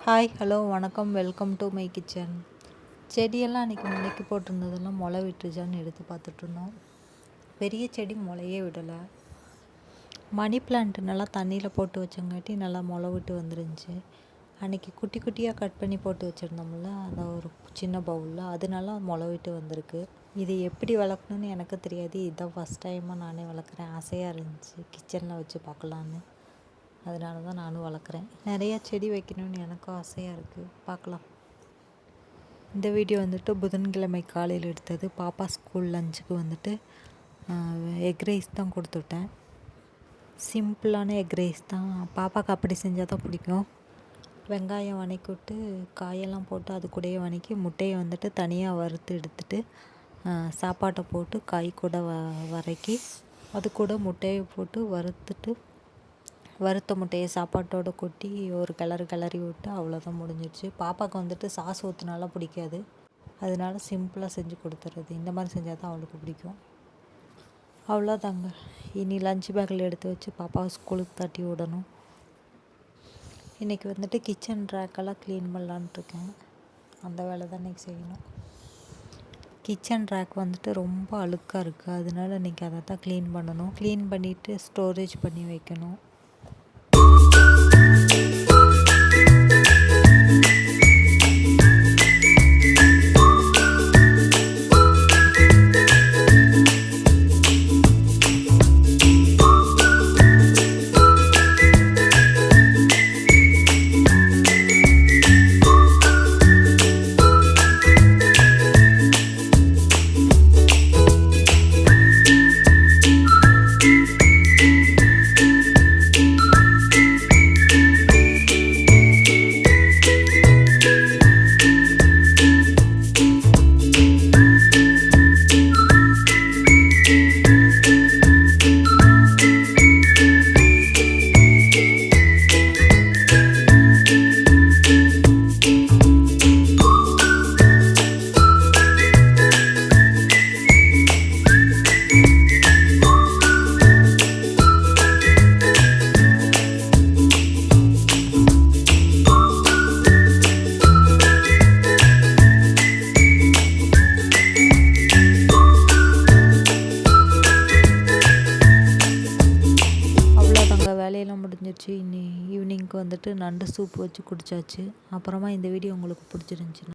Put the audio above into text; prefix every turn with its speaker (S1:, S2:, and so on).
S1: Hi hello வணக்கம், welcome to my kitchen. செடியெல்லாம் அன்றைக்கி முளைக்கி போட்டிருந்ததெல்லாம் முளை விட்டுருச்சான்னு எடுத்து பார்த்துட்ருந்தோம். பெரிய செடி முளையே விடலை. மணி பிளான்ட்டு நல்லா தண்ணியில் போட்டு வச்சங்காட்டி நல்லா முளை விட்டு வந்துருந்துச்சு. அன்றைக்கி குட்டி குட்டியாக கட் பண்ணி போட்டு வச்சுருந்தோம்ல, அந்த ஒரு சின்ன பவுலில் அது நல்லா முளை விட்டு வந்திருக்கு. இது எப்படி வளர்க்கணுன்னு எனக்கு தெரியாது. இதுதான் ஃபஸ்ட் டைமாக நானே வளர்க்குறேன். ஆசையாக இருந்துச்சு கிச்சனில் வச்சு பார்க்கலான்னு. அதனால தான் நானும் வளர்க்குறேன். நிறையா செடி வைக்கணும்னு எனக்கும் ஆசையாக இருக்குது. பார்க்கலாம். இந்த வீடியோ வந்துட்டு புதன்கிழமை காலையில் எடுத்தது. பாப்பா ஸ்கூல் லஞ்சுக்கு வந்துட்டு எக் ரைஸ் தான் கொடுத்துட்டேன். சிம்பிளான எக் ரைஸ் தான். பாப்பாவுக்கு அப்படி செஞ்சால் தான் பிடிக்கும். வெங்காயம் வதக்கிவிட்டு காயெல்லாம் போட்டு அது கூடயே வதக்கி முட்டையை வந்துட்டு தனியாக வறுத்து எடுத்துட்டு சாப்பாட்டை போட்டு காய் கூட வதக்கி அது கூட முட்டையை போட்டு வறுத்த முட்டையை சாப்பாட்டோடு கொட்டி ஒரு கிளறி விட்டு அவ்வளோதான் முடிஞ்சிடுச்சு. பாப்பாவுக்கு வந்துட்டு சாஸ் ஊற்றினாலாம் பிடிக்காது. அதனால சிம்பிளாக செஞ்சு கொடுத்துறது. இந்த மாதிரி செஞ்சால் தான் அவளுக்கு பிடிக்கும். அவ்வளோதாங்க. இனி லஞ்ச் பேக்கில் எடுத்து வச்சு பாப்பாவை ஸ்கூலுக்கு தட்டி விடணும். இன்றைக்கி வந்துட்டு கிச்சன் ரேக்கெல்லாம் க்ளீன் பண்ணலான்ட்ருக்கேன். அந்த வேலை தான் இன்றைக்கி செய்யணும். கிச்சன் ரேக் வந்துட்டு ரொம்ப அழுக்காக இருக்குது. அதனால இன்றைக்கி அதை தான் க்ளீன் பண்ணணும். க்ளீன் பண்ணிவிட்டு ஸ்டோரேஜ் பண்ணி வைக்கணும். வேலையெல்லாம் முடிஞ்சிருச்சு. ஈவினிங்க்கு வந்துட்டு நண்டு சூப் வச்சு குடித்தாச்சு. அப்புறமா இந்த வீடியோ உங்களுக்கு பிடிச்சிருந்துச்சுன்னா